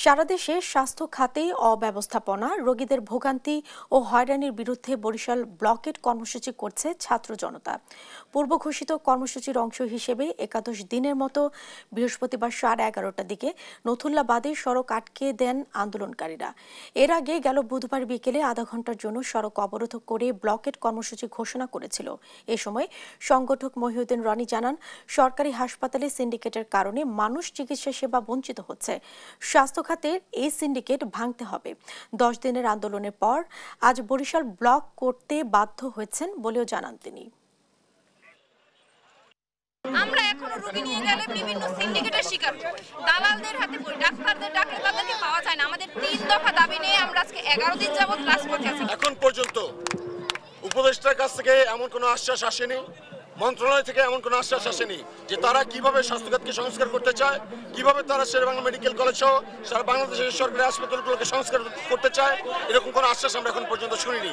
সারা দেশে স্বাস্থ্য খাতে অব্যবস্থাপনা, রোগীদের ভোগান্তি ও হয়রানির বিরুদ্ধে বরিশাল ব্লকেট কর্মসূচি করছে ছাত্র জনতা। পূর্ব ঘোষিত কর্মসূচির অংশ হিসেবে 11 দিনের মতো বৃহস্পতিবার 11:30টার দিকে নথুল্লাবাদে সড়ক আটকে দেন আন্দোলনকারীরা। এর আগে গেল বুধবার বিকেলে আধা ঘন্টার জন্য সড়ক অবরোধ করে ব্লকেট কর্মসূচি ঘোষণা করেছিল। এ সময় সংগঠক মহিউদ্দিন রনি জানান, সরকারি হাসপাতালে সিন্ডিকেটের কারণে মানুষ চিকিৎসা সেবা বঞ্চিত হচ্ছে। স্বাস্থ্য খাতের এই সিন্ডিকেট ভাঙতে হবে। 10 দিনের আন্দোলনের পর আজ বরিশাল ব্লক করতে বাধ্য হয়েছেন বলেও জানান তিনি। আমরা এখনো রোগী নিয়ে গেলে বিভিন্ন সিন্ডিকেটের শিকার, দালালদের হাতে পড়ি, ডাক্তারদের ডাকলে তাদেরকে পাওয়া যায় না। আমাদের 3 দফা দাবি নিয়ে আমরা আজকে 11 দিন যাবত রাজপথে আছি। এখন পর্যন্ত উপদেষ্টার কাছ থেকে এমন কোনো আশ্বাস আসেনি, মন্ত্রণালয় থেকে এমন কোনো আশ্বাস আসেনি যে তারা কিভাবে স্বাস্থ্যখাতকে সংস্কার করতে চায়, কিভাবে তারা শেরেবাংলা মেডিকেল কলেজ সহ সারা বাংলাদেশের সরকারি হাসপাতালগুলোকে সংস্কার করতে চায়। এরকম কোনো আশ্বাস আমরা এখন পর্যন্ত শুনিনি।